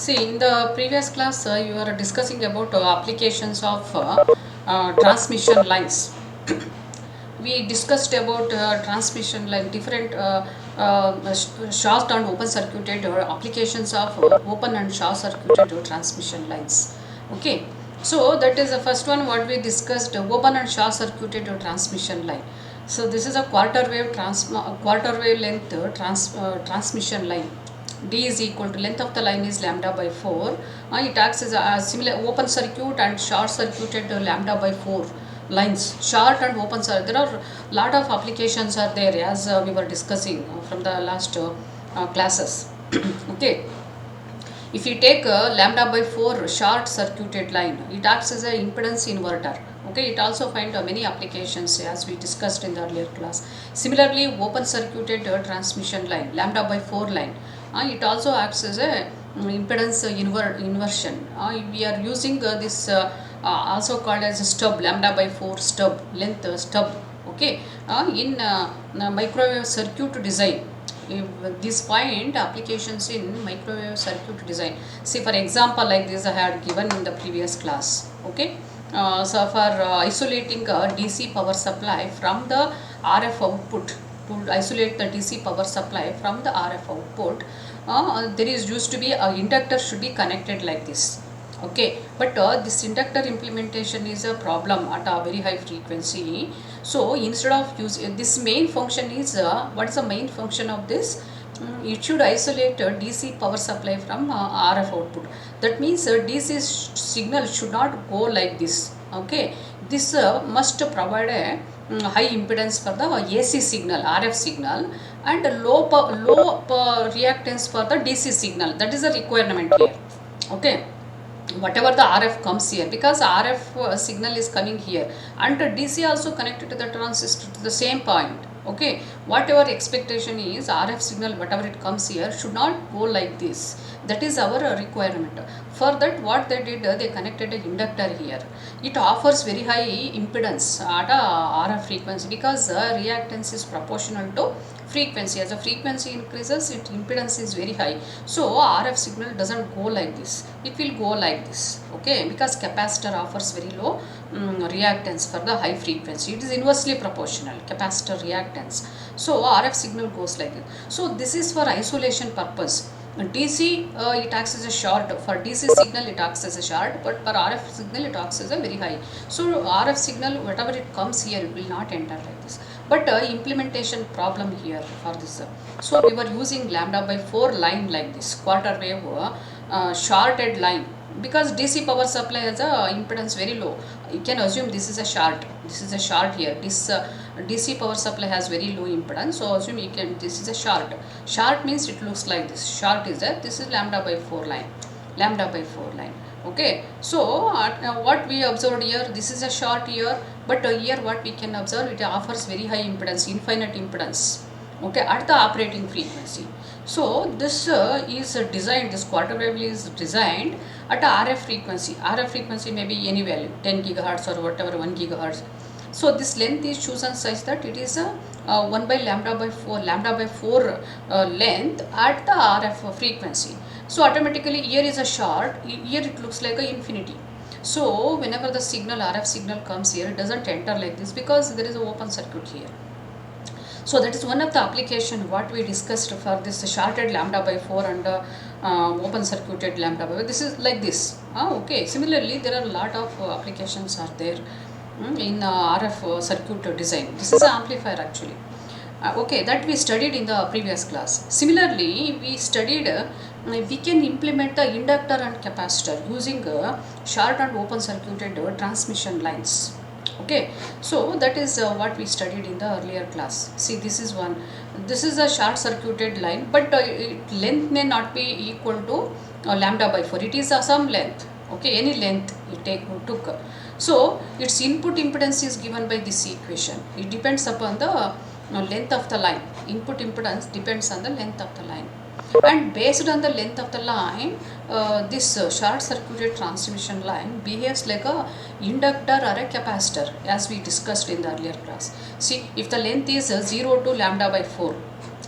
See, in the previous class, you were discussing about applications of transmission lines. We discussed about transmission line, different short and open circuited applications of open and short circuited transmission lines. Okay, so that is the first one what we discussed, open and short circuited transmission line. So this is a quarter wave length transmission line. D is equal to length of the line is lambda by 4. It acts as a similar open circuit and short circuited lambda by 4 lines. Short and open circuit. There are lot of applications are there as we were discussing from the last classes. Okay. If you take a lambda by 4 short circuited line, it acts as an impedance inverter. Okay, it also find many applications as we discussed in the earlier class. Similarly, open circuited transmission line, lambda by 4 line, it also acts as a impedance inversion. We are using this also called as a stub, lambda by 4 stub, length stub. Okay, in microwave circuit design, this point applications in microwave circuit design. See, for example, like this I had given in the previous class. Okay, so for isolating a DC power supply from the RF output, to isolate the DC power supply from the RF output, there is used to be a inductor should be connected like this. Okay, but this inductor implementation is a problem at a very high frequency. So instead of using this, main function is what is the main function of this? It should isolate a DC power supply from RF output. That means DC signal should not go like this. Okay, this must provide a high impedance for the AC signal, RF signal, and low reactance for the DC signal. That is a requirement here. Okay, whatever the RF comes here, because RF signal is coming here and DC also connected to the transistor to the same point. Okay, whatever expectation is, RF signal whatever it comes here should not go like this. That is our requirement. For that, what they did, they connected an inductor here. It offers very high impedance at a RF frequency because reactance is proportional to frequency. As the frequency increases, its impedance is very high. So RF signal doesn't go like this. It will go like this. Okay, because capacitor offers very low reactance for the high frequency. It is inversely proportional, capacitor reactance. So RF signal goes like this. So this is for isolation purpose. DC it acts as a short. For DC signal it acts as a short, but for RF signal it acts as a very high. So RF signal whatever it comes here, it will not enter like this. But implementation problem here for this. So we were using lambda by 4 line like this, quarter wave shorted line, because DC power supply has a impedance very low. You can assume this is a short. This is a short here. This DC power supply has very low impedance, so assume you can, this is a short. Short means it looks like this. Short is that this is lambda by 4 line, lambda by 4 line. Okay, so what we observed here, this is a short here, but here what we can observe, it offers very high impedance, infinite impedance. Okay, at the operating frequency. So this is designed, this quarter wave is designed at a RF frequency. RF frequency may be any value, 10 gigahertz or whatever, 1 gigahertz. So this length is chosen such that it is a 1 by lambda by 4 length at the RF frequency. So automatically here is a short, here it looks like a infinity. So whenever the signal, RF signal comes here, it doesn't enter like this because there is an open circuit here. So that is one of the application what we discussed for this shorted lambda by 4 and open circuited lambda by 4. This is like this. Okay. Similarly, there are a lot of applications are there in RF circuit design. This is an amplifier actually. Okay, that we studied in the previous class. Similarly, we studied we can implement the inductor and capacitor using short and open circuited transmission lines. Okay, so that is what we studied in the earlier class. See, this is one. This is a short circuited line, but length may not be equal to lambda by 4. It is some length. Okay, any length you took. So its input impedance is given by this equation. It depends upon the length of the line. Input impedance depends on the length of the line, and based on the length of the line, this short circuited transmission line behaves like a inductor or a capacitor, as we discussed in the earlier class. See, if the length is 0 to lambda by 4,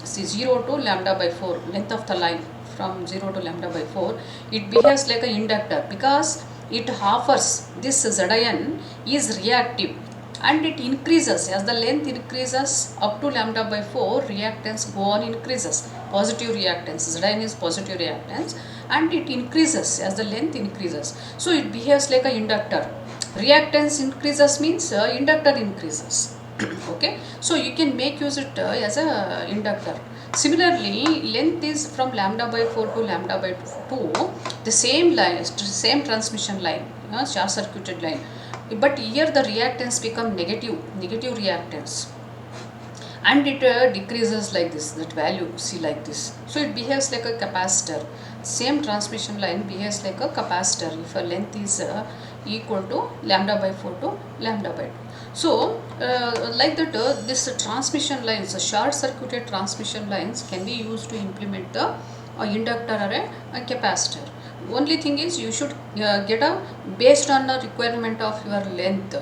see 0 to lambda by 4 length of the line from 0 to lambda by 4, it behaves like an inductor because it offers this Zn is reactive and it increases as the length increases up to lambda by 4, reactance go on increases, positive reactance, Zn is positive reactance, and it increases as the length increases. So it behaves like an inductor. Reactance increases means inductor increases. Okay, so you can make use it as a inductor. Similarly, length is from lambda by 4 to lambda by 2, the same line, same transmission line, short circuited line, but here the reactance become negative reactance, and it decreases like this, that value see like this. So it behaves like a capacitor. Same transmission line behaves like a capacitor if a length is equal to lambda by 4 to lambda by 2. So like that this transmission lines, short circuited transmission lines can be used to implement the inductor or a capacitor. Only thing is you should get a based on the requirement of your length.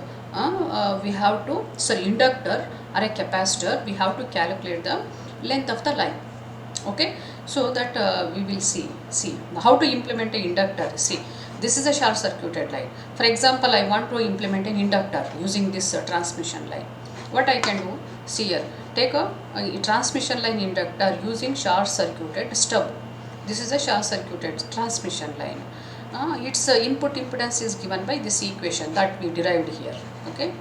We have to, inductor or a capacitor, we have to calculate the length of the line. Okay, so that we will see how to implement an inductor. See, this is a short circuited line. For example, I want to implement an inductor using this transmission line. What I can do, see here, take a transmission line inductor using short circuited stub. This is a short circuited transmission line. Its input impedance is given by this equation that we derived here. Okay,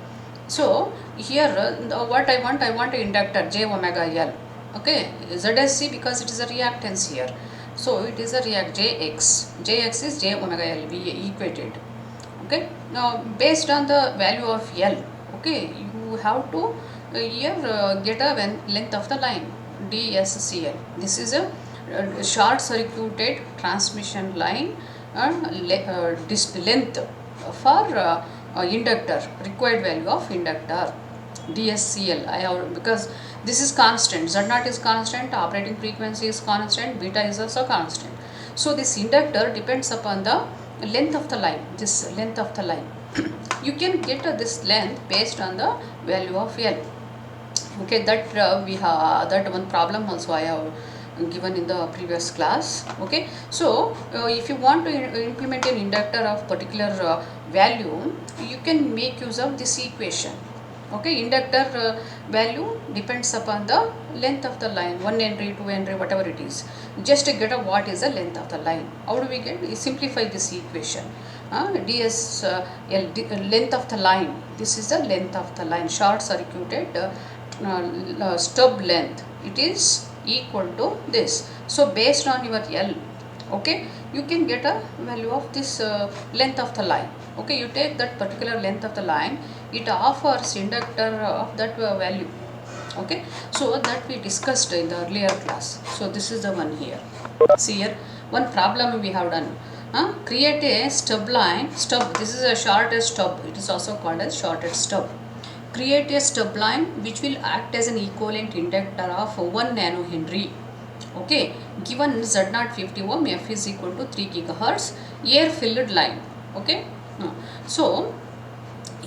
so here what I want an inductor J omega L. Okay, ZSC because it is a reactance here. So it is a Jx is J omega L, we equated. Okay, now based on the value of L, okay, you have to here get a length of the line DSCL. This is a short circuited transmission line length for inductor, required value of inductor DSCL. I have, because this is constant, Z0 is constant, operating frequency is constant, beta is also constant. So this inductor depends upon the length of the line, this length of the line. You can get this length based on the value of L. Okay, that we have that one problem also I have given in the previous class. Okay, so if you want to implement an inductor of particular value, you can make use of this equation. Okay, inductor value depends upon the length of the line, 1 Henry, 2 Henry, whatever it is. Just to get a what is the length of the line. How do we get? We simplify this equation. DSL, length of the line. This is the length of the line, short circuited stub length. It is equal to this. So based on your L, okay, you can get a value of this length of the line. Okay, you take that particular length of the line, it offers inductor of that value. Okay, so that we discussed in the earlier class. So this is the one here. See here, one problem we have done. Create a stub line. This is a shortest stub. It is also called as shortest stub. Create a stub line which will act as an equivalent inductor of 1 nanohenry. Okay, given Z0 50 ohm, F is equal to 3 gigahertz, air filled line. Okay, so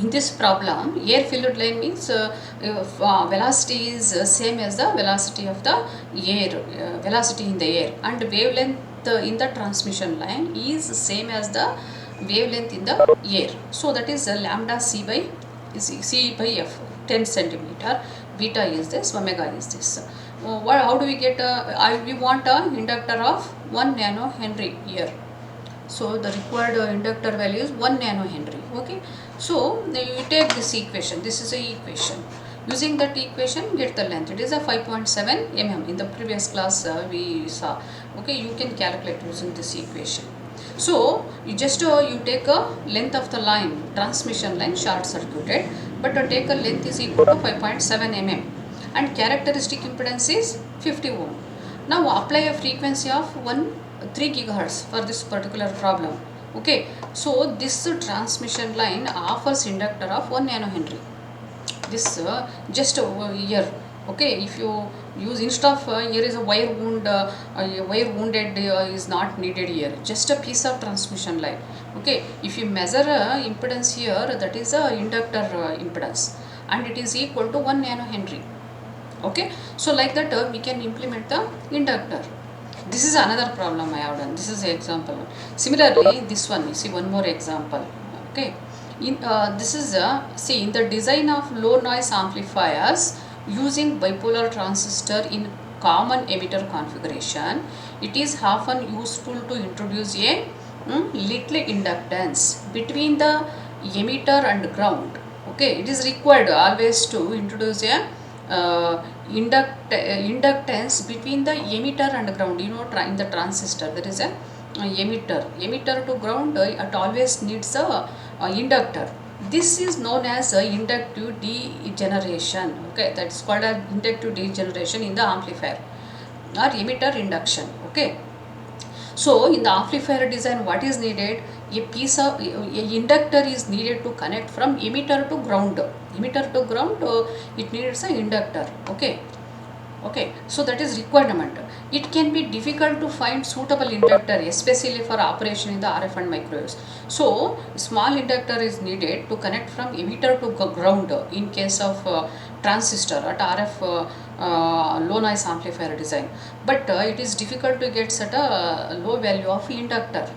in this problem, air filled line means velocity is same as the velocity of the air, velocity in the air, and wavelength in the transmission line is same as the wavelength in the air. So that is lambda C by F, 10 centimeter, beta is this, omega is this. How do we get we want an inductor of 1 nanohenry here. So the required inductor value is 1 nanohenry. Okay, so you take this equation. This is a equation. Using that equation, get the length. It is a 5.7 mm. In the previous class we saw. Okay, you can calculate using this equation. So you just you take a length of the line, transmission line, short circuited, but take a length is equal to 5.7 mm, and characteristic impedance is 50 ohm. Now apply a frequency of 3 gigahertz for this particular problem. Okay, so this transmission line offers inductor of 1 nanohenry. This just here. Okay, if you use instead of here is a wire wounded is not needed here, just a piece of transmission line. Okay, if you measure impedance here, that is a inductor impedance, and it is equal to 1 nanohenry. Okay, so like that we can implement the inductor. This is another problem I have done. This is the example. Similarly, this one, you see one more example. Okay, this is see in the design of low noise amplifiers using bipolar transistor in common emitter configuration, it is often useful to introduce a little inductance between the emitter and ground. Okay, it is required always to introduce a inductance between the emitter and ground. You know, in the transistor there is a emitter to ground. It always needs a inductor. This is known as inductive degeneration. Okay, that's called as inductive degeneration in the amplifier or emitter induction. Okay, so in the amplifier design, what is needed? A piece of a inductor is needed to connect from emitter to ground. Emitter to ground, it needs an inductor. Okay, okay. So that is requirement. It can be difficult to find suitable inductor, especially for operation in the RF and microwaves. So small inductor is needed to connect from emitter to ground in case of transistor at RF low noise amplifier design. But it is difficult to get such a low value of inductor.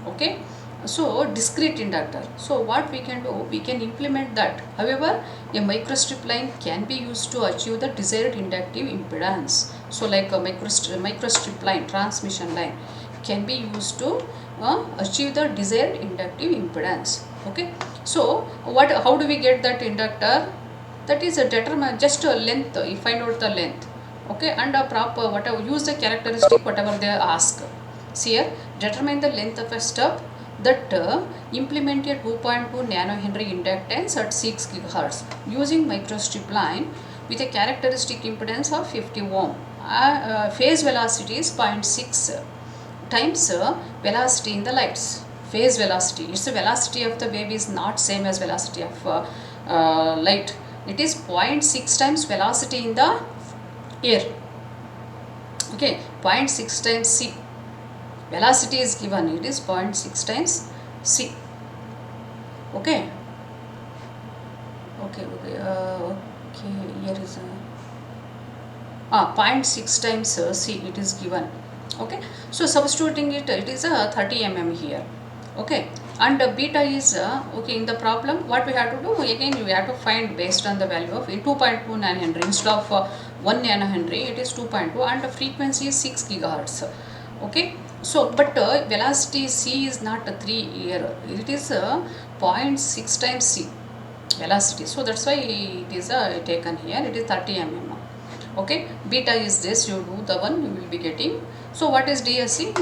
Okay, so discrete inductor. So what we can do, we can implement that. However, a microstrip line can be used to achieve the desired inductive impedance. So like a microstrip line, transmission line can be used to achieve the desired inductive impedance. Okay, so how do we get that inductor? That is a determine just a length. You find out the length. Okay, and a proper whatever, use the characteristic whatever they ask. See here, determine the length of a stub that implement a 2.2 nanohenry inductance at 6 gigahertz using microstrip line with a characteristic impedance of 50 ohm. Phase velocity is 0.6 times velocity in the lights. Phase velocity, its the velocity of the wave is not same as velocity of light. It is 0.6 times velocity in the air. Okay, 0.6 times c. Velocity is given, it is 0.6 times c. Okay, okay, here is a 0.6 times c it is given. Okay, so substituting it, it is a 30 mm here. Okay, and beta is okay. In the problem, what we have to do again, we have to find based on the value of 2.2 nanohenry instead of 1 nanohenry, it is 2.2, and the frequency is 6 gigahertz. Okay, so but velocity c is not 3 here, it is 0.6 times c velocity, so that's why it is taken here, it is 30 mm. Okay, beta is this, you do the one you will be getting. So what is DSC?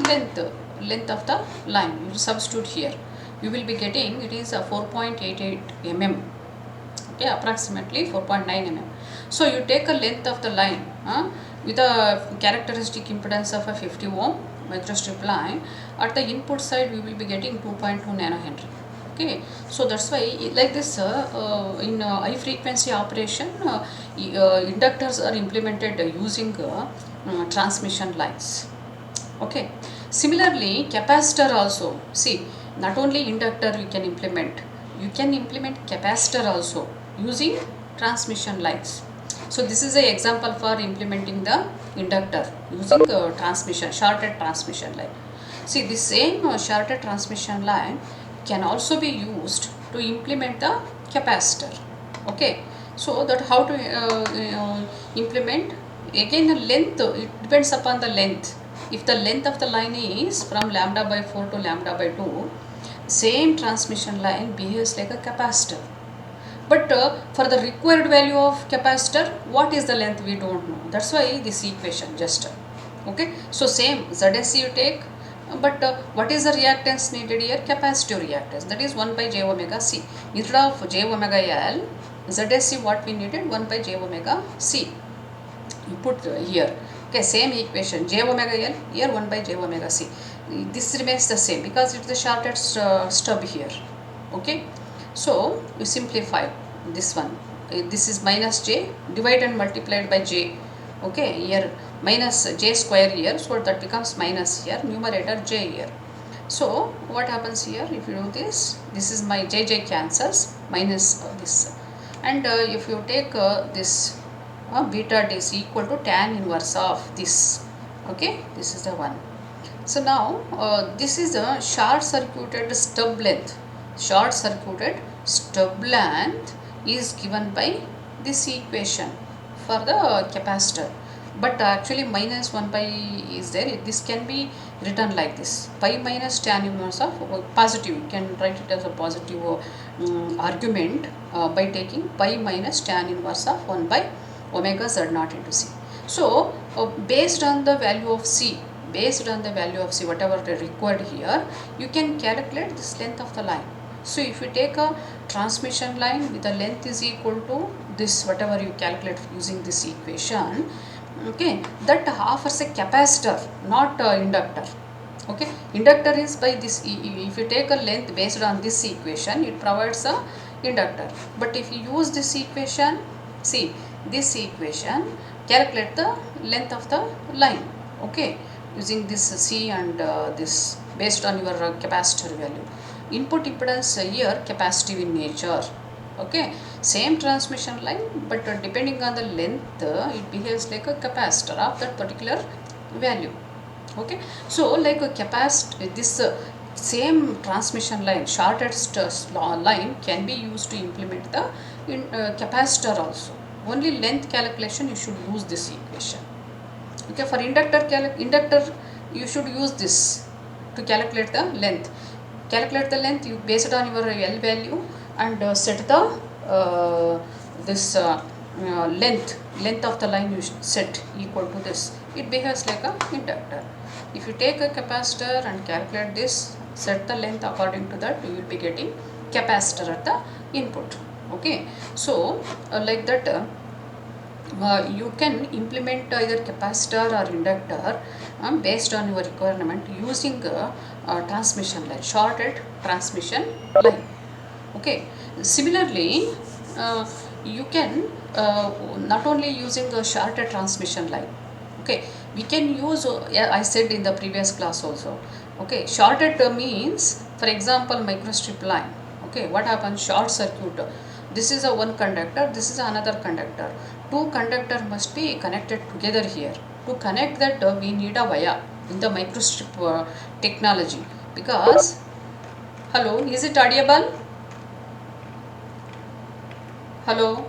Length of the line, you substitute here, you will be getting, it is 4.88 mm. Okay, approximately 4.9 mm. So you take a length of the line with a characteristic impedance of a 50 ohm microstrip line. At the input side we will be getting 2.2 nanohenry. Okay, so that's why like this in high frequency operation inductors are implemented using transmission lines. Okay, similarly capacitor also, see, not only inductor you can implement capacitor also using transmission lines. So this is an example for implementing the inductor using shorted transmission line. See, this same shorted transmission line can also be used to implement the capacitor. Okay, so that how to implement, again the length, it depends upon the length. If the length of the line is from lambda by 4 to lambda by 2, same transmission line behaves like a capacitor. But for the required value of capacitor, what is the length we don't know. That's why this equation just. Okay, so same ZSC you take, but what is the reactance needed here? Capacitive reactance, that is 1 by j omega c. Instead of j omega L, ZSC what we needed? 1 by j omega c. You put here. Okay, same equation, j omega L, here 1 by j omega c. This remains the same because it's the shorted stub here. Okay, so you simplify this one. This is minus j, divide and multiplied by j. Okay, here minus j square here, so that becomes minus here, numerator j here. So what happens here, if you do this, this is my j cancels, minus this, and if you take this beta d is equal to tan inverse of this. Okay, this is the one. So now this is a short circuited stub length. Short circuited stub length is given by this equation for the capacitor. But actually minus 1 pi is there. This can be written like this. Pi minus tan inverse of positive. You can write it as a positive argument by taking pi minus tan inverse of 1 by omega z naught into c. So based on the value of c, whatever required here, you can calculate this length of the line. So if you take a transmission line with the length is equal to this, whatever you calculate using this equation, okay, that offers a capacitor, not inductor. Okay, inductor is by this. If you take a length based on this equation, it provides a inductor. But if you use this equation, see this equation, calculate the length of the line. Okay, using this C and this based on your capacitor value. Input impedance here capacitive in nature. Okay, same transmission line, but depending on the length, it behaves like a capacitor of that particular value. Okay, so like a capacitor, this same transmission line, shortest line can be used to implement the capacitor also. Only length calculation you should use this equation. Okay, for inductor you should use this to calculate the length. Calculate the length you base it on your L value and set the this length of the line you set equal to this. It behaves like a inductor. If you take a capacitor and calculate this, set the length according to that, you will be getting capacitor at the input. Okay, so like that you can implement either capacitor or inductor based on your requirement using transmission line, shorted transmission line. Okay, similarly you can not only using a shorted transmission line. Okay, we can use I said in the previous class also. Okay, shorted means, for example, microstrip line. Okay, what happens? Short circuit. This is a one conductor, this is another conductor. Two conductor must be connected together here. To connect that we need a wire in the microstrip technology, because hello, is it audible? Hello,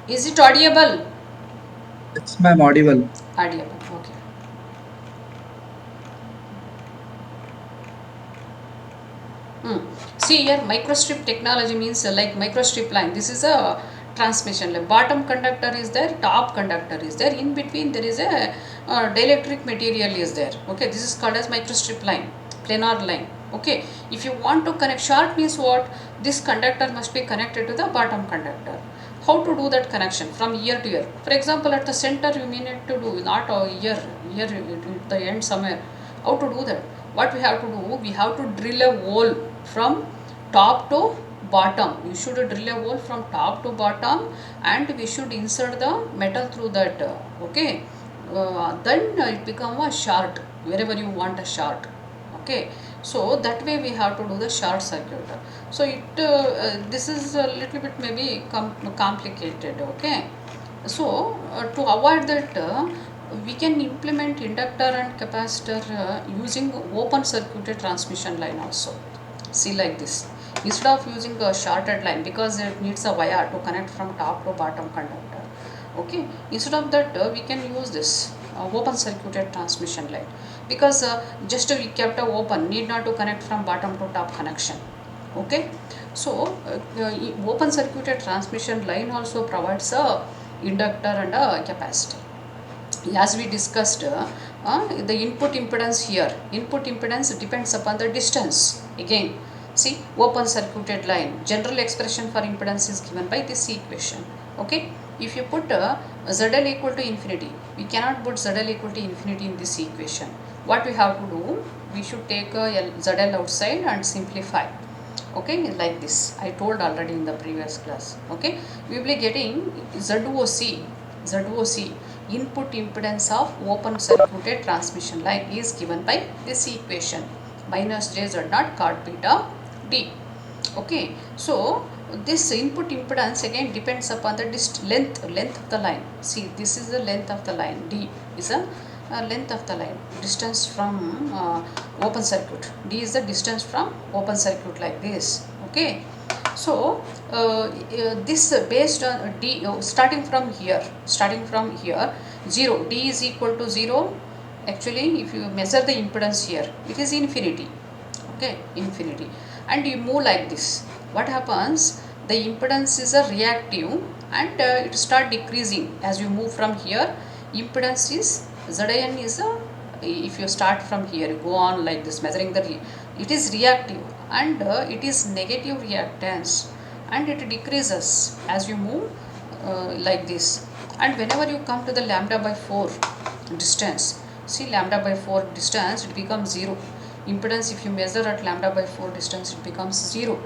is it audible? Yes, ma'am, audible. Audible. Okay. See here, microstrip technology means like microstrip line. This is a transmission line. Bottom conductor is there, top conductor is there. In between there is a dielectric material is there. Okay, this is called as microstrip line, planar line. Okay, if you want to connect, short means what? This conductor must be connected to the bottom conductor. How to do that connection from ear to ear? For example, at the center you may need to do, not a ear at the end somewhere. How to do that? What we have to do? We have to drill a hole from top to bottom. You should drill a hole from top to bottom, and we should insert the metal through that. Okay, then it become a short wherever you want a short. Okay, so that way we have to do the short circuit. So this is a little bit maybe complicated. Okay, so to avoid that, we can implement inductor and capacitor using open circuited transmission line also. See like this, instead of using a shorted line, because it needs a wire to connect from top to bottom conductor. Okay, instead of that we can use this open circuited transmission line, because just we kept a open, need not to connect from bottom to top connection. Okay, so open circuited transmission line also provides a inductor and a capacitor. As we discussed, the input impedance here, input impedance depends upon the distance. Again, see, open circuited line, general expression for impedance is given by this equation. Okay, if you put ZL equal to infinity, we cannot put ZL equal to infinity in this equation. What we have to do, we should take ZL outside and simplify. Okay, like this I told already in the previous class. Okay, we will be getting ZOC, input impedance of open circuited transmission line, is given by this equation, minus j z naught cot beta d. Okay, so this input impedance again depends upon the length of the line. See, this is the length of the line. D is a length of the line, distance from open circuit. D is the distance from open circuit, like this. Okay, so this based on D, starting from here, 0, D is equal to 0. Actually, if you measure the impedance here, it is infinity. Okay, infinity, and you move like this. What happens? The impedance is a reactive, and it start decreasing as you move from here. Impedance is Zn is a, if you start from here, you go on like this, measuring the it is reactive, and it is negative reactance, and it decreases as you move like this. And whenever you come to the lambda by 4 distance, see, lambda by 4 distance, it becomes 0. Impedance, if you measure at lambda by 4 distance, it becomes 0.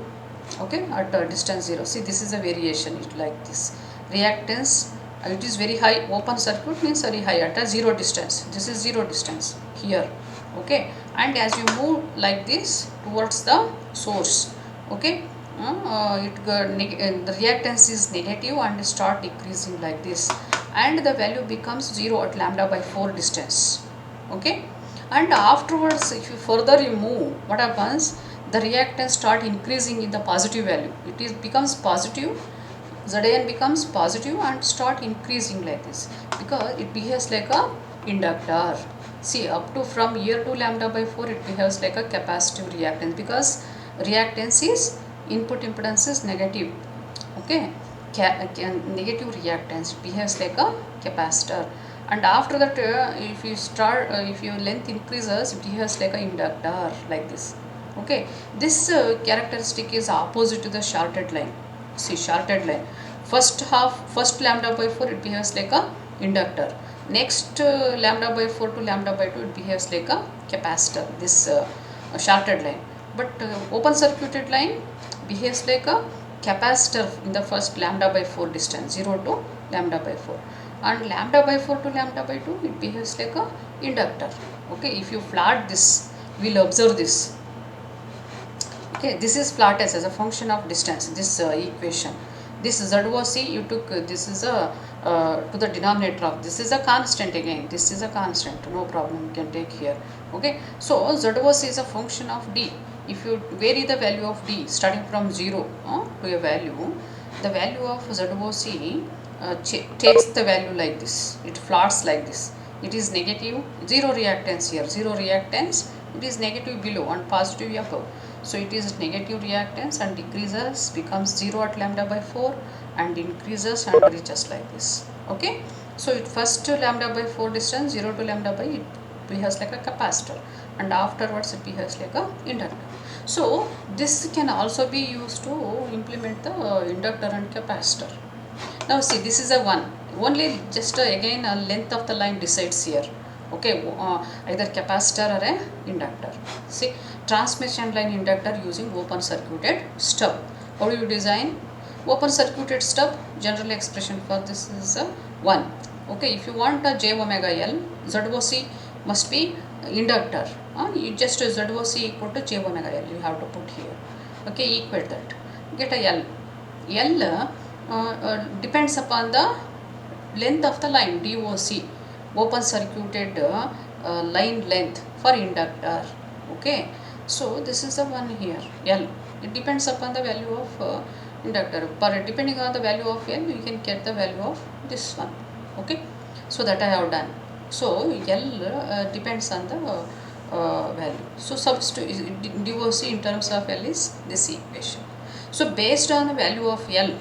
Okay, at distance 0. See, this is a variation, it like this. Reactance, it is very high. Open circuit means very high at a 0 distance. This is 0 distance here. Okay, and as you move like this towards the source, okay, the reactance is negative and start decreasing like this, and the value becomes 0 at lambda by 4 distance. Okay, and afterwards, if you further you move, what happens? The reactance start increasing in the positive value. It is becomes positive. Zn becomes positive and start increasing like this, because it behaves like a inductor. See, up to from here to lambda by 4, it behaves like a capacitive reactance, because reactance is input impedance is negative. Okay, negative reactance behaves like a capacitor, and after that if your length increases, it behaves like a inductor, like this. Okay, this characteristic is opposite to the shorted line. See, shorted line, first lambda by 4, it behaves like a inductor. Next lambda by 4 to lambda by 2, it behaves like a capacitor, this shorted line. But open circuited line behaves like a capacitor in the first lambda by 4 distance, 0 to lambda by 4, and lambda by 4 to lambda by 2, it behaves like a inductor. Okay, if you plot this, we will observe this. Okay, this is plotted as a function of distance, this equation. This ZOC, you took this is a to the denominator of this is a constant again. This is a constant, no problem, you can take here. Okay, so ZOC is a function of D. If you vary the value of D starting from 0 to a value, the value of ZOC takes the value like this. It plots like this. It is negative, 0 reactance here, 0 reactance. It is negative below and positive above. So it is negative reactance and decreases, becomes 0 at lambda by 4 and increases and reaches like this. Okay, so it first to lambda by 4 distance, 0 to lambda by, it behaves like a capacitor, and afterwards it behaves like a inductor. So this can also be used to implement the inductor and capacitor. Now see, this is a one, only just again a length of the line decides here. Okay, either capacitor or a inductor. See, transmission line inductor using open circuited stub. How do you design? Open circuited stub, general expression for this is a 1. Okay, if you want a j omega L, ZOC must be inductor. You just ZOC equal to j omega L, you have to put here. Okay, equate that. Get a L. L depends upon the length of the line, DOC, open circuited line length for inductor. Okay, so this is the one here, L. It depends upon the value of inductor, but depending on the value of L, you can get the value of this one. Okay, so that I have done. So L depends on the value. So substitute DOC in terms of L is this equation. So based on the value of L,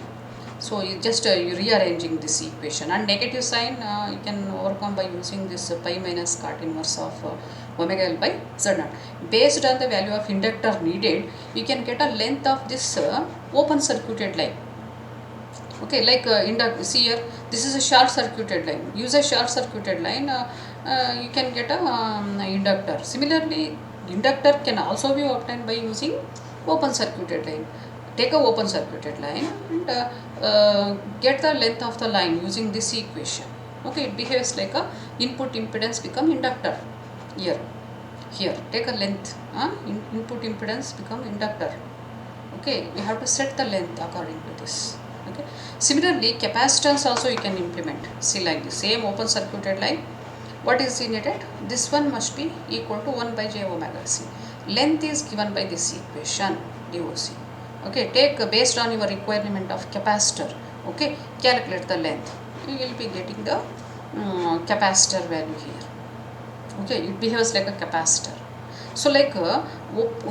so you just rearranging this equation, and negative sign you can overcome by using this pi minus cot inverse of omega L by Z naught. Based on the value of inductor needed, you can get a length of this open circuited line. Okay, like see here, this is a short circuited line. Use a short circuited line, you can get a inductor. Similarly, inductor can also be obtained by using open circuited line. Take a open circuited line and get the length of the line using this equation. Okay, it behaves like a input impedance become inductor. Here take a length, input impedance become inductor. Okay, we have to set the length according to this. Okay, similarly capacitance also you can implement. See, like the same open circuited line, what is needed? This one must be equal to 1 by j omega c. Length is given by this equation doc. Okay, take based on your requirement of capacitor. Okay, calculate the length. You will be getting the capacitor value here. Okay, it behaves like a capacitor. So like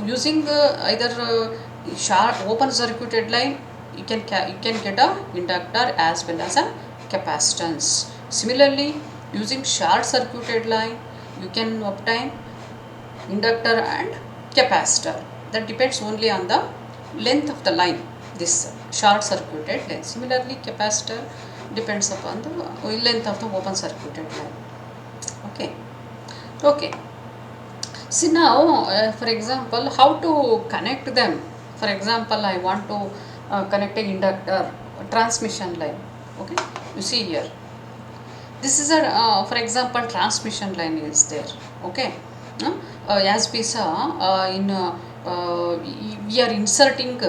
using either sharp open circuited line, you can get a inductor as well as a capacitance. Similarly, using short circuited line, you can obtain inductor and capacitor. That depends only on the length of the line, this short circuited line. Similarly, capacitor depends upon the length of the open circuited line. Okay. Okay. See now, for example, how to connect them. For example, I want to connect an inductor, a transmission line. Okay, you see here. This is a, for example, transmission line is there. Okay, as we saw we are inserting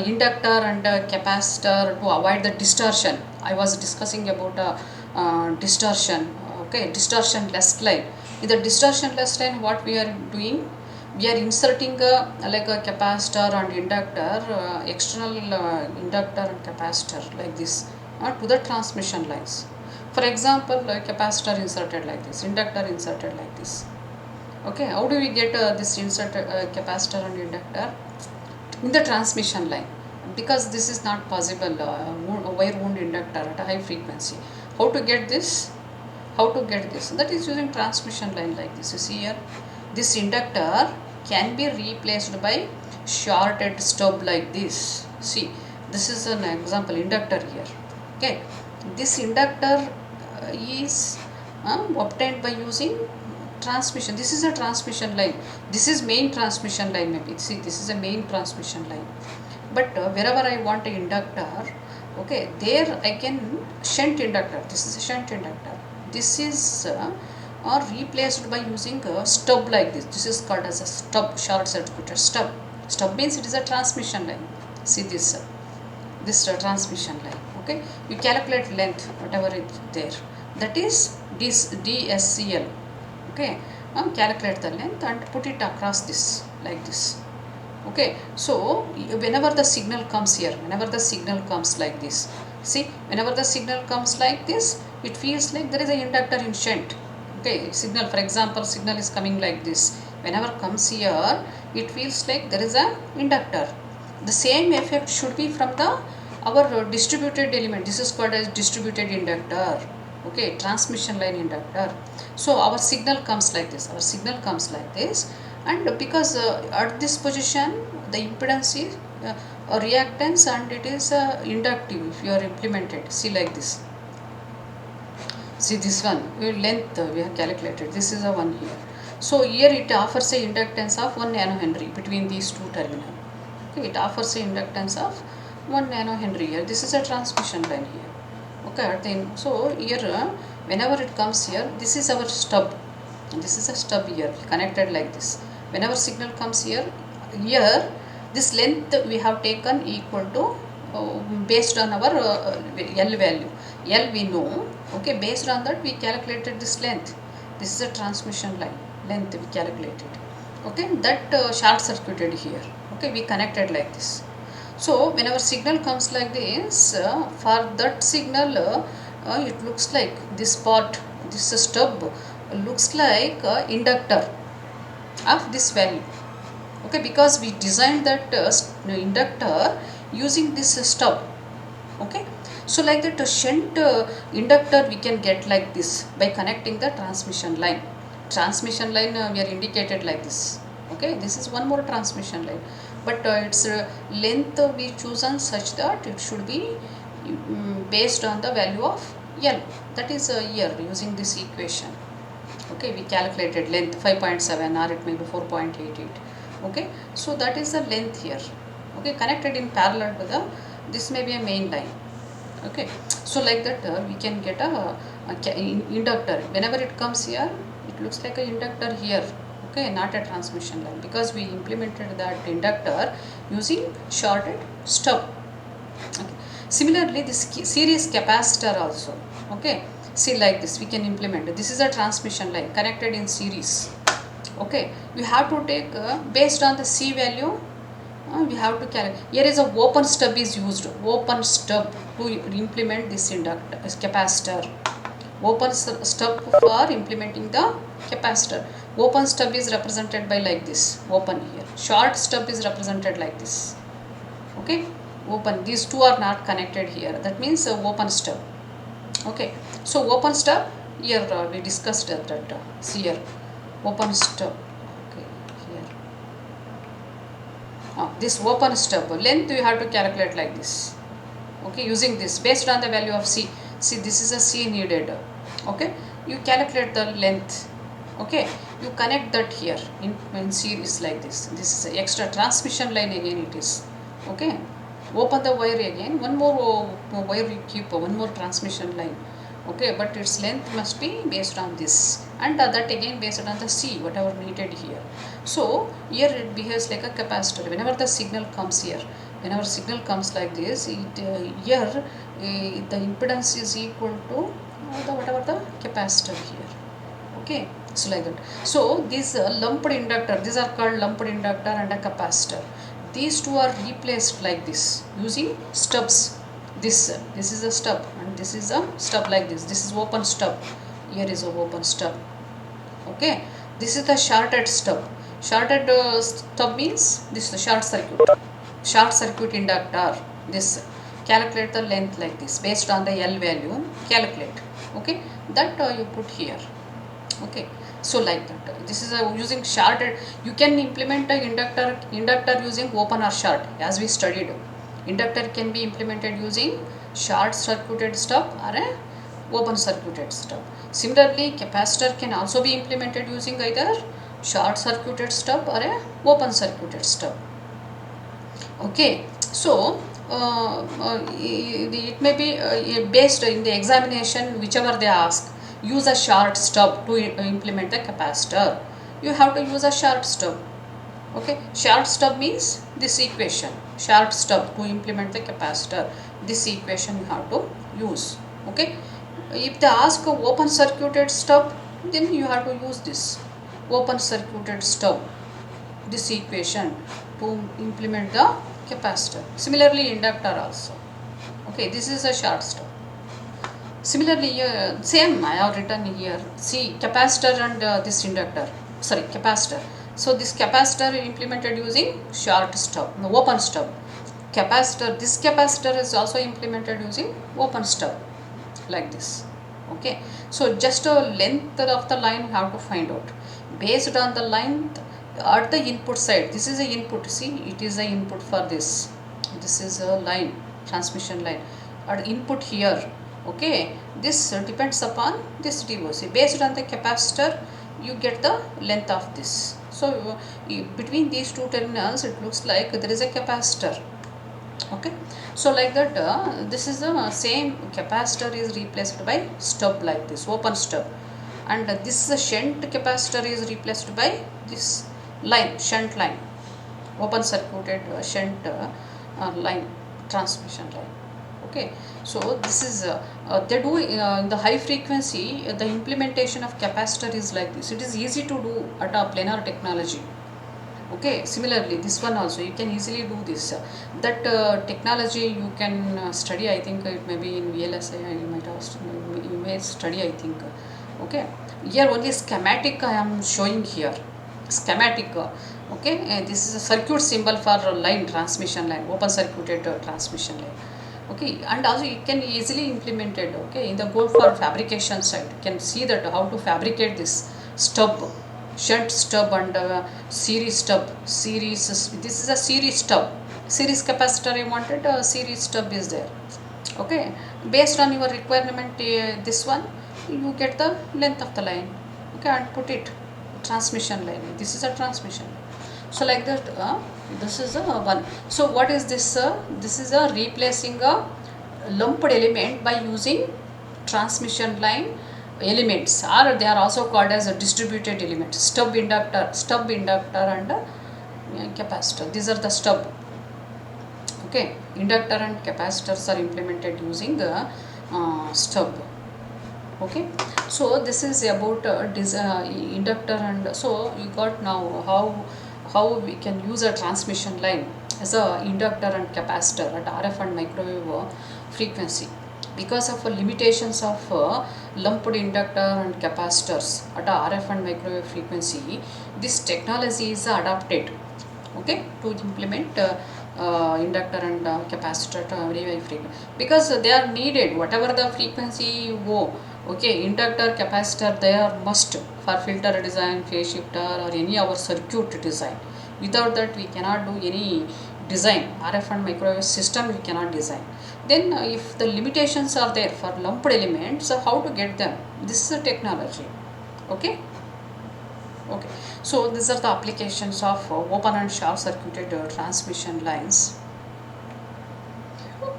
inductor and capacitor to avoid the distortion. I was discussing about distortion. Okay, distortion less line. In the distortion less line, what we are doing, we are inserting like a capacitor and inductor, external inductor and capacitor like this to the transmission lines. For example, capacitor inserted like this, inductor inserted like this. Okay, how do we get this inserted capacitor and inductor in the transmission line? Because this is not possible, wire wound inductor at a high frequency. How to get this? How to get this? That is using transmission line like this. You see here, this inductor can be replaced by shorted stub like this. See, this is an example inductor here. Okay, this inductor is obtained by using transmission. This is a transmission line. This is main transmission line maybe. See, this is a main transmission line. But wherever I want an inductor, okay, there I can shunt inductor. This is a shunt inductor. This is replaced by using a stub like this. This is called as a stub, short circuited stub. Stub means it is a transmission line. See this, transmission line. Okay, you calculate length, whatever is there. That is this DSCL. Okay, calculate the length and put it across this like this. Okay, so whenever the signal comes here, whenever the signal comes like this, see, whenever the signal comes like this, it feels like there is an inductor in shunt. Okay, signal, for example, signal is coming like this. Whenever comes here, it feels like there is an inductor. The same effect should be from the our distributed element. This is called as distributed inductor. Okay, transmission line inductor. So our signal comes like this. Our signal comes like this, and because at this position the impedance is a reactance and it is inductive if you are implemented. See like this. See this one, length we have calculated. This is a one here. So here it offers a inductance of 1 nanohenry between these two terminals. Okay, it offers a inductance of 1 nanohenry here. This is a transmission line here. Okay, then so here whenever it comes here, this is our stub. This is a stub here connected like this. Whenever signal comes here, this length we have taken equal to based on our L value. L we know. Okay, based on that we calculated this length. This is a transmission line length we calculated. Okay, that short circuited here. Okay, we connected like this. So whenever signal comes like this, for that signal it looks like this part, this stub looks like inductor of this value. Okay, because we designed that inductor using this stub. Okay, so like that shunt inductor we can get like this by connecting the transmission line. Transmission line we are indicated like this. Okay, this is one more transmission line, but its length we chosen such that it should be based on the value of L, that is here using this equation. Okay, we calculated length 5.7 or it may be 4.88. Okay, so that is the length here. Okay, connected in parallel to the, this may be a main line. Okay, so like that we can get a inductor. Whenever it comes here, it looks like a inductor here. okay, not a transmission line, because we implemented that inductor using shorted stub. Okay. Similarly, this series capacitor also, okay, see like this we can implement. This is a transmission line connected in series. Okay, we have to take based on the C value, we have to carry. Here is a open stub is used, open stub to implement this inductor capacitor. Open stub for implementing the capacitor. Open stub is represented by like this, open here. Short stub is represented like this. Okay, open, these two are not connected here, that means open stub. Okay, so open stub here we discussed that see here open stub. Okay, here this open stub length you have to calculate like this. Okay, using this based on the value of C. See, this is a C needed. Okay, you calculate the length. Okay, you connect that here in series like this. This is a extra transmission line again it is. Okay, open the wire again, one more wire you keep, one more transmission line. Okay, but its length must be based on this, and that again based on the C whatever needed here. So here it behaves like a capacitor. Whenever the signal comes here, whenever signal comes like this, it here the impedance is equal to the whatever the capacitor here. Okay, so like that. So these lumped inductor, these are called lumped inductor and a capacitor. These two are replaced like this using stubs. This is a stub and this is a stub like this. This is open stub. Here is a open stub. Okay, this is the shorted stub. Shorted stub means this is the short circuit inductor. This calculate the length like this based on the L value. Calculate. Okay, that you put here. Okay, so like that. This is using shorted. You can implement a inductor using open or short as we studied. Inductor can be implemented using short circuited stub or a open circuited stub. Similarly, capacitor can also be implemented using either short circuited stub or a open circuited stub. Okay, so it may be based in the examination, whichever they ask, use a short stub to implement the capacitor. You have to use a short stub. Okay, short stub means this equation, short stub to implement the capacitor. This equation you have to use. Okay, if they ask a open circuited stub, then you have to use this open circuited stub, this equation to implement the capacitor. Similarly, inductor also. Okay, this is a short stub. Similarly, same I have written here. See, capacitor and this inductor. Sorry, capacitor. So this capacitor implemented using short stub, no, open stub. Capacitor. This capacitor is also implemented using open stub, like this. Okay. So just a length of the line you have to find out. Based on the length at the input side. This is the input. See, it is the input for this. This is a line, transmission line. At input here. Okay, this depends upon this DOC. Based on the capacitor, you get the length of this. So between these two terminals, it looks like there is a capacitor. Okay, so like that, this is the same capacitor is replaced by stub like this, open stub, and this shunt capacitor is replaced by this line, shunt line, open circuited shunt line, transmission line. Okay, so this is they do in the high frequency, the implementation of capacitor is like this. It is easy to do at a planar technology. Okay, similarly this one also you can easily do this. That technology you can study. I think it may be in VLSI. You might have you may study. I think. Okay, here only schematic I am showing here. Schematic. Okay, this is a circuit symbol for line, transmission line, open circuited transmission line. Okay, and also you can easily implement it. Okay, in the go for fabrication side, you can see that how to fabricate this stub, shunt stub and series stub. Series, this is a series stub. Series capacitor I wanted, series stub is there. Okay, based on your requirement, this one you get the length of the line. Okay, and put it transmission line. This is a transmission. So like that, this is a one. So what is this? This is a replacing a lumped element by using transmission line elements, or they are also called as a distributed element. Stub inductor and capacitor. These are the stub. Okay, inductor and capacitors are implemented using stub. Okay, so this is about inductor, and so you got now how we can use a transmission line as a inductor and capacitor at RF and microwave frequency. Because of limitations of lumped inductor and capacitors at RF and microwave frequency, this technology is adapted, okay, to implement inductor and capacitor at a very frequency, because they are needed whatever the frequency you go. Okay, inductor, capacitor, they are must for filter design, phase shifter, or any our circuit design. Without that we cannot do any design. RF and microwave system we cannot design. Then if the limitations are there for lumped elements, so how to get them? This is a technology. Okay. Okay, so these are the applications of open and short circuited transmission lines.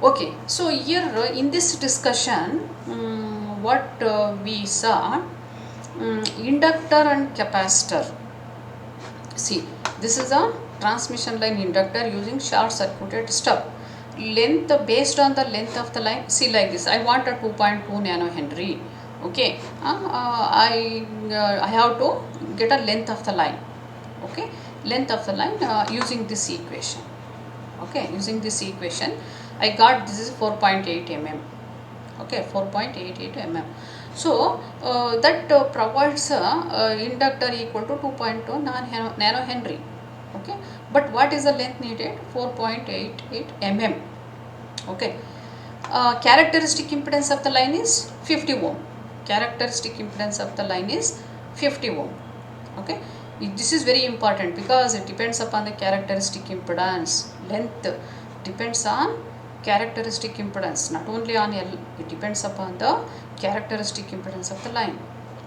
Okay, so here in this discussion, what we saw, inductor and capacitor. See, this is a transmission line inductor using short circuited stub. Length based on the length of the line. See, like this, I want a 2.2 nanohenry. Okay, I have to get a length of the line. Okay, length of the line using this equation. Okay, using this equation I got this is 4.8 mm. Okay, 4.88 mm. So that provides inductor equal to 2.2 nanohenry. Okay, but what is the length needed? 4.88 mm. Okay, characteristic impedance of the line is 50 ohm. Characteristic impedance of the line is 50 ohm. Okay, this is very important because it depends upon the characteristic impedance. Length depends on characteristic impedance, not only on L, it depends upon the characteristic impedance of the line.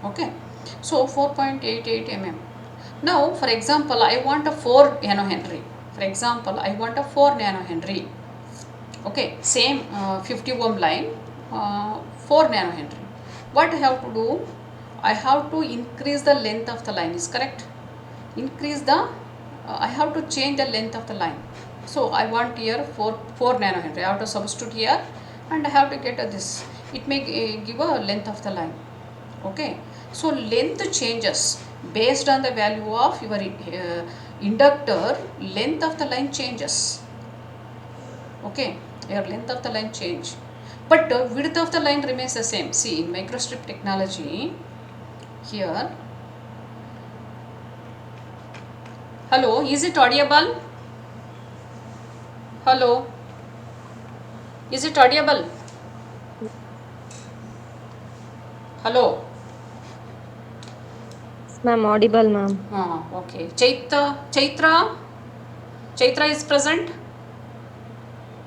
Okay, so 4.88 mm. Now for example I want a 4 nanohenry. For example I want a 4 nanohenry. Okay, same 50 ohm line, 4 nanohenry. What I have to do? I have to increase the length of the line, is correct? Increase the, I have to change the length of the line. So I want here 4 nanohenry. I have to substitute here and I have to get this. It may give a length of the line. Okay, so length changes based on the value of your inductor. Length of the line changes. Okay, your length of the line change, but width of the line remains the same. See, in microstrip technology, here, hello, is it audible? Hello, is it audible? Hello. Yes, ma'am, audible, ma'am. Okay, Chaitra is present.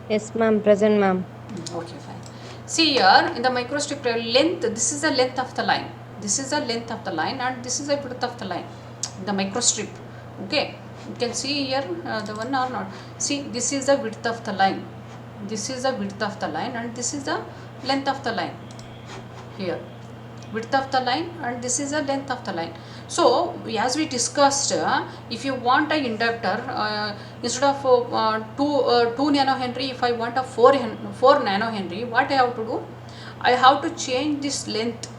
Yes, ma'am, present, ma'am. Okay, fine. See here in the microstrip length, this is the length of the line. This is the length of the line and this is the width of the line. The microstrip. Okay, you can see here the one or not. See, this is the width of the line. This is the width of the line and this is the length of the line. Here, width of the line and this is the length of the line. So as we discussed, if you want an inductor, instead of 2 nanohenry, if I want a 4 nanohenry, what I have to do? I have to change this length.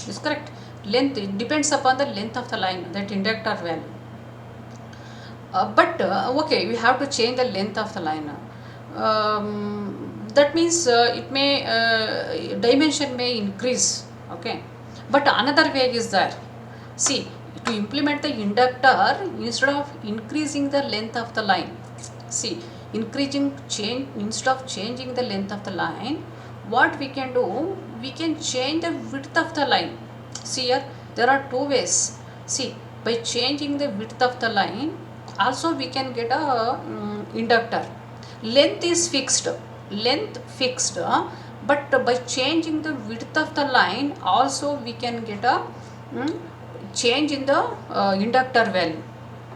Is correct? Length, it depends upon the length of the line, that inductor value. But okay, we have to change the length of the line. That means it may dimension may increase. Okay, but another way is there. See, to implement the inductor, instead of increasing the length of the line, see, instead of changing the length of the line, what we can do? We can change the width of the line. See here, there are two ways. See, by changing the width of the line, also we can get a inductor. Length is fixed, but by changing the width of the line, also we can get a change in the inductor value,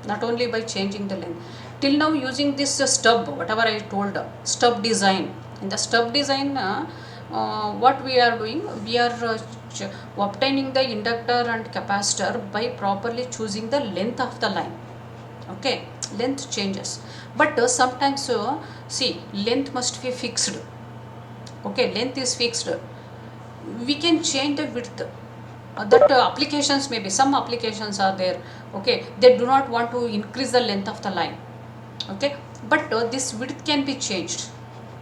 not only by changing the length. Till now using this stub, whatever I told, stub design. In the stub design, what we are doing, we are obtaining the inductor and capacitor by properly choosing the length of the line. Okay, length changes, but sometimes see, length must be fixed. Okay, length is fixed, we can change the width. That applications, maybe some applications are there, okay, they do not want to increase the length of the line. Okay, but this width can be changed,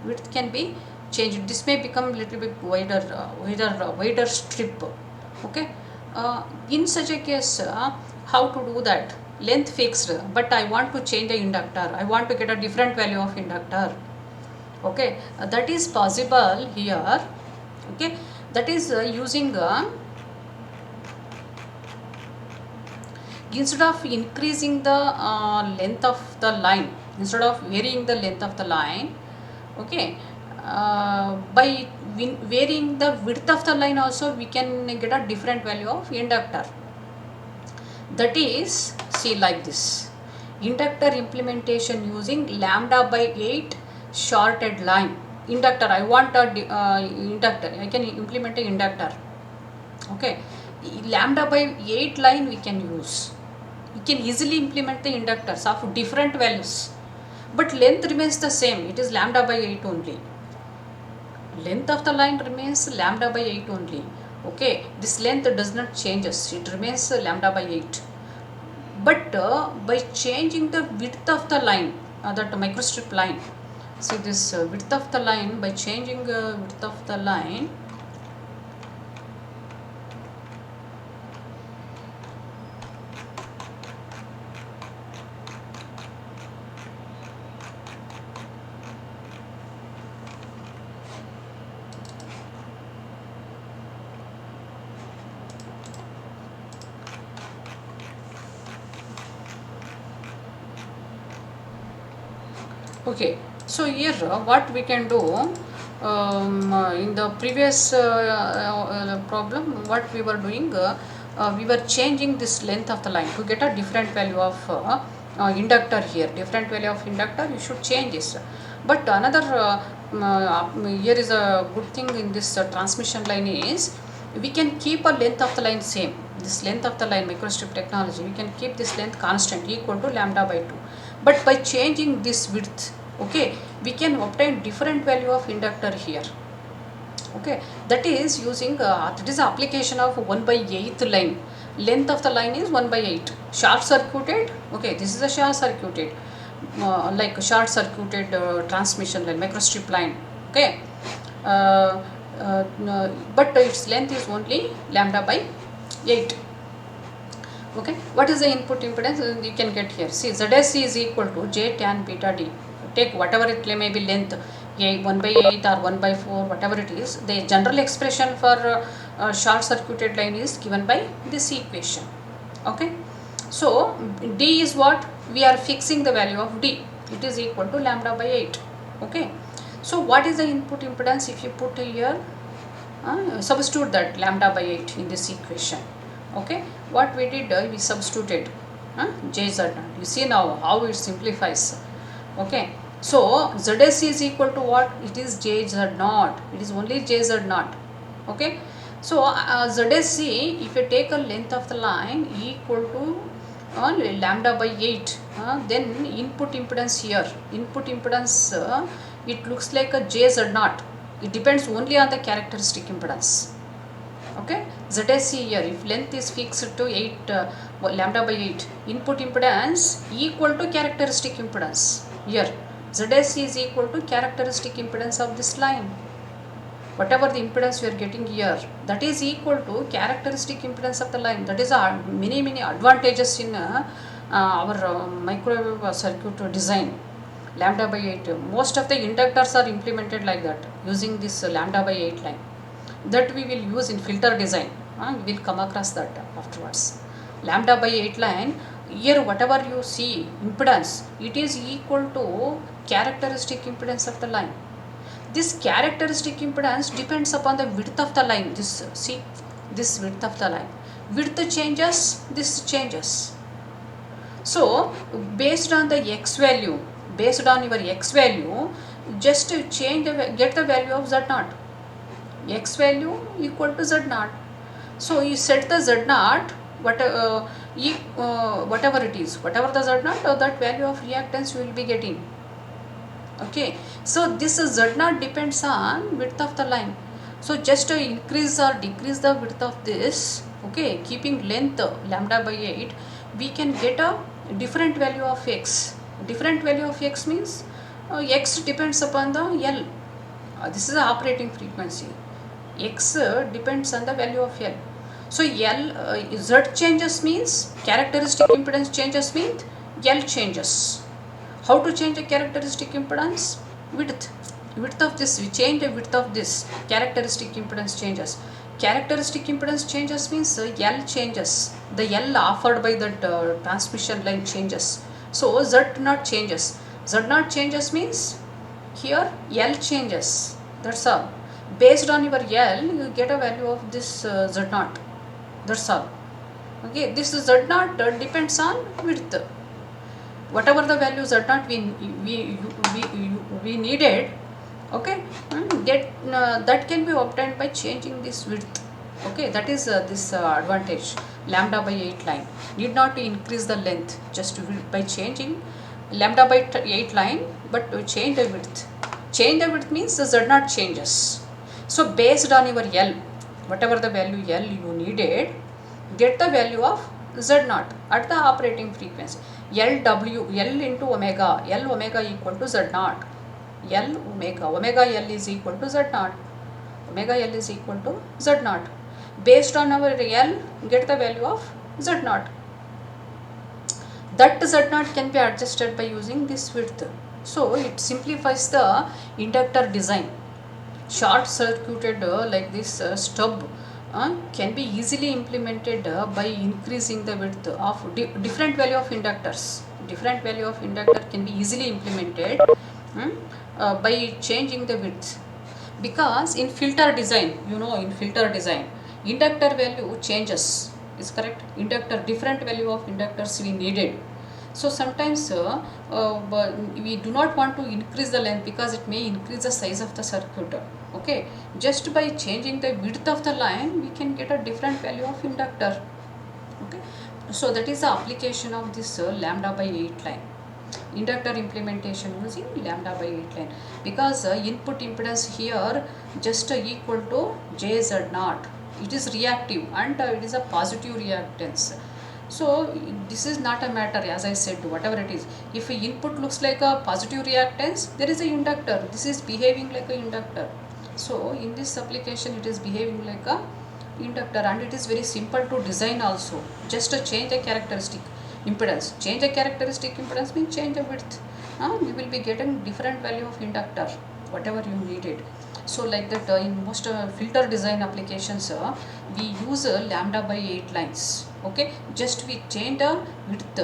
this may become little bit wider strip. Okay, in such a case, how to do that? Length fixed, but I want to change the inductor, I want to get a different value of inductor. Okay, that is possible here. Okay, that is using instead of increasing the length of the line, instead of varying the length of the line, okay, by varying the width of the line also, we can get a different value of inductor. That is, see, like this, inductor implementation using lambda by 8 shorted line. Inductor, I want a inductor, I can implement a inductor. Okay, lambda by 8 line we can use, we can easily implement the inductors of different values, but length remains the same, it is lambda by 8 only. Length of the line remains lambda by 8 only. Okay, this length does not changes, it remains lambda by 8. But by changing the width of the line, that microstrip line, see this width of the line, by changing width of the line, okay, so here what we can do, in the previous problem, what we were doing, we were changing this length of the line to get a different value of inductor here, different value of inductor, you should change this. But another here is a good thing in this transmission line is, we can keep a length of the line same, this length of the line, microstrip technology, we can keep this length constant equal to lambda by 2, but by changing this width, okay, we can obtain different value of inductor here. Okay, that is using that is application of 1 by 8th line, length of the line is 1 by 8, short circuited. Okay, this is a short circuited, like short circuited transmission line, microstrip line. Okay, but its length is only lambda by 8. Okay, what is the input impedance? You can get here, see, ZSC is equal to J tan beta D, take whatever it may be length, 1 by 8 or 1 by 4, whatever it is, the general expression for short circuited line is given by this equation. Okay, so D is what, we are fixing the value of D, it is equal to lambda by 8. Okay, so what is the input impedance? If you put here, substitute that lambda by 8 in this equation. Okay, what we did, we substituted JZ. You see now how it simplifies. Okay, so ZSC is equal to what? It is JZ naught. It is only JZ naught. Okay, so ZSC, if you take a length of the line equal to lambda by 8, then input impedance here, input impedance, it looks like a JZ naught. It depends only on the characteristic impedance. Okay, ZSC here, if length is fixed to 8 lambda by 8, input impedance equal to characteristic impedance. Here ZSC is equal to characteristic impedance of this line. Whatever the impedance we are getting here, that is equal to characteristic impedance of the line. That is many advantages in our microwave circuit design. Lambda by 8, most of the inductors are implemented like that, using this lambda by 8 line, that we will use in filter design. We will come across that afterwards. Lambda by 8 line, here whatever you see impedance, it is equal to characteristic impedance of the line. This characteristic impedance depends upon the width of the line. This, see, this width of the line, width changes, this changes. So based on the x value, based on your x value, just change the, get the value of z naught. x value equal to z naught. So you set the z naught, whatever it is, whatever the z naught, that value of reactance you will be getting. Okay, so this z naught depends on width of the line. So just to increase or decrease the width of this, okay, keeping length lambda by 8, we can get a different value of x. Different value of x means x depends upon the L. This is the operating frequency. X depends on the value of L. So Z changes means characteristic impedance changes means L changes. How to change a characteristic impedance? Width of this, we change the width of this, characteristic impedance changes. Characteristic impedance changes means L changes. The L offered by that transmission line changes. So Z not changes. Z not changes means here L changes. That's all. Based on your L, you get a value of this Z naught. That's all. Okay, this Z naught depends on width. Whatever the values Z naught we needed, okay, get that can be obtained by changing this width. Okay, that is this advantage. Lambda by 8 line need not to increase the length, just by changing lambda by 8 line, but to change the width. Change the width means the Z naught changes. So based on your L, whatever the value L you needed, get the value of Z naught at the operating frequency. L into omega, L omega equal to Z naught. L omega L is equal to Z naught. Omega L is equal to Z naught. Based on our L, get the value of Z naught. That Z naught can be adjusted by using this width. So it simplifies the inductor design. Short circuited like this stub can be easily implemented by increasing the width of different value of inductors. Different value of inductor can be easily implemented by changing the width. Because in filter design, in filter design, inductor value changes. Is correct? Inductor, different value of inductors we needed. So sometimes we do not want to increase the length because it may increase the size of the circuit. Okay, just by changing the width of the line, we can get a different value of inductor. Okay, so that is the application of this lambda by 8 line. Inductor implementation using lambda by 8 line, because input impedance here just equal to jz naught. It is reactive and it is a positive reactance. So this is not a matter, as I said, whatever it is. If input looks like a positive reactance, there is a inductor. This is behaving like a inductor. So in this application, it is behaving like a inductor, and it is very simple to design also. Just to change a characteristic impedance. Change a characteristic impedance means change the width. We will be getting different value of inductor, whatever you needed. So like that in most filter design applications, we use lambda by 8 lines. Okay, just we change the width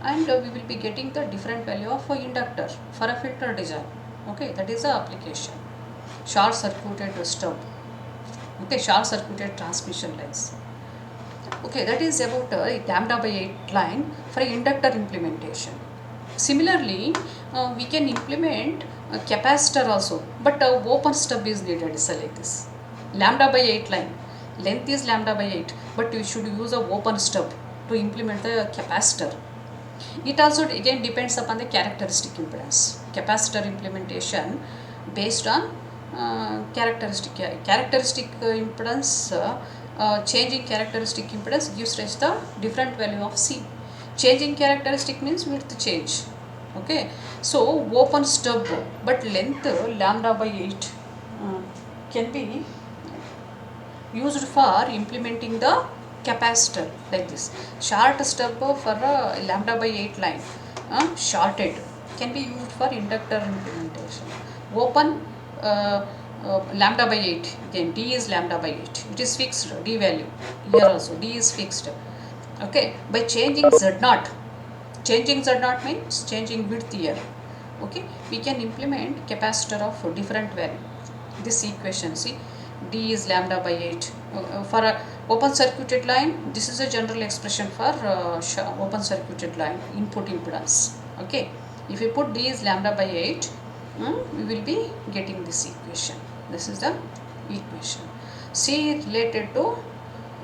and we will be getting the different value of inductor for a filter design. Okay, that is the application. Short circuited stub. Okay, short circuited transmission lines. Okay, that is about lambda by 8 line for inductor implementation. Similarly, we can implement a capacitor also, but open stub is needed. So like this, lambda by 8 line, length is lambda by 8, but we should use a open stub to implement the capacitor. It also again depends upon the characteristic impedance. Capacitor implementation based on characteristic impedance. Changing characteristic impedance gives rise to different value of C. Changing characteristic means width change. Okay, so open stub but length lambda by 8 can be used for implementing the capacitor like this. Short stub for lambda by 8 line, shorted, can be used for inductor implementation. Open lambda by 8, again D is lambda by 8, it is fixed, D value here also D is fixed. Okay, by changing Z0, changing Z0 means changing width here. Okay, we can implement capacitor of different value. This equation, see, D is lambda by 8. For a open circuited line, this is a general expression for open circuited line input impedance. Okay, if we put D is lambda by 8, we will be getting this equation. This is the equation. C related to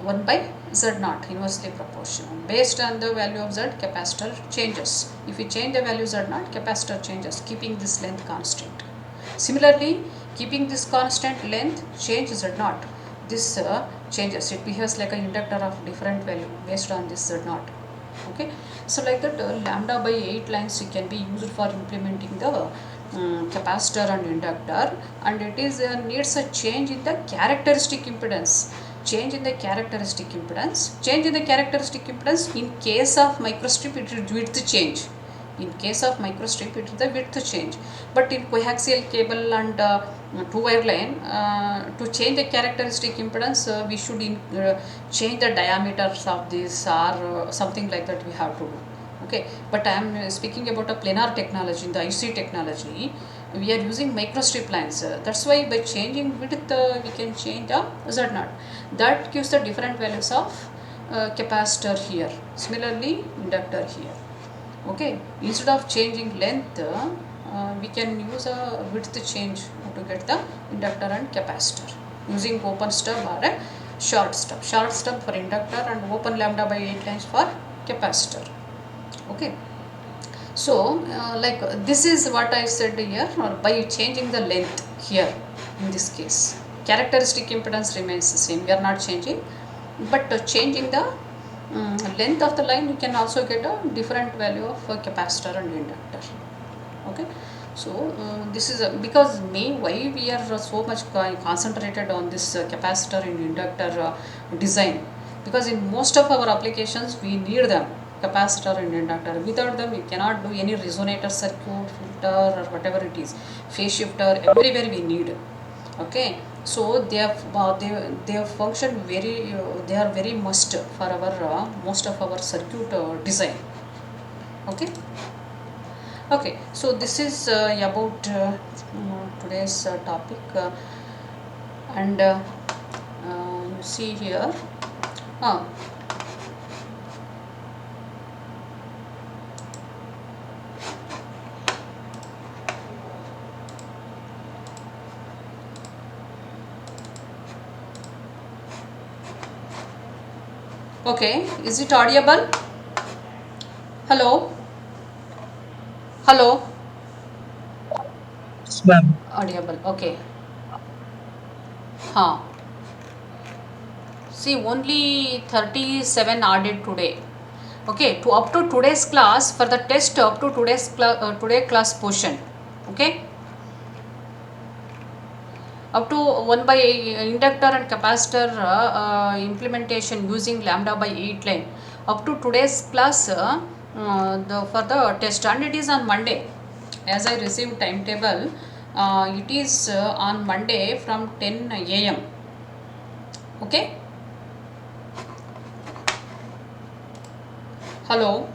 1 by z naught, inversely proportional. Based on the value of z, capacitor changes. If we change the value z naught, capacitor changes, keeping this length constant. Similarly, keeping this constant length, change z naught. This changes. It behaves like an inductor of different value based on this z naught. Okay, so like that, lambda by 8 lines can be used for implementing the capacitor and inductor, and it is needs a change in the characteristic impedance. Change in the characteristic impedance. Change in the characteristic impedance, in case of microstrip it is width change. In case of microstrip it is the width change, but in coaxial cable and two wire line, to change the characteristic impedance, we should change the diameters of this, or something like that we have to do. Okay, but I am speaking about a planar technology. In the IC technology, we are using microstrip lines. That's why by changing width, we can change the z naught. That gives the different values of capacitor here. Similarly, inductor here. Okay, instead of changing length, we can use a width change to get the inductor and capacitor using open stub or a short stub. Short stub for inductor and open lambda by 8 lines for capacitor. Okay, so like this is what I said here, or by changing the length here. In this case, characteristic impedance remains the same, we are not changing, but changing the length of the line, you can also get a different value of capacitor and inductor. Okay, so this is because why we are so much concentrated on this capacitor and inductor design, because in most of our applications we need them, capacitor and inductor. Without them we cannot do any resonator circuit, filter, or whatever it is, phase shifter, everywhere we need. Okay, so they have function very, they are very must for our most of our circuit design. Okay, okay, so this is about today's topic, and you see here, uh, okay, is it audible? Hello, hello, Yes, ma'am. audible. Okay, huh. See, only 37 added today. Okay, to up to today's class, for the test up to today's today class portion. Okay, up to 1 by inductor and capacitor implementation using lambda by 8 line. Up to today's class, for the test, and it is on Monday. As I received timetable, it is on Monday from 10 a.m. Okay. Hello.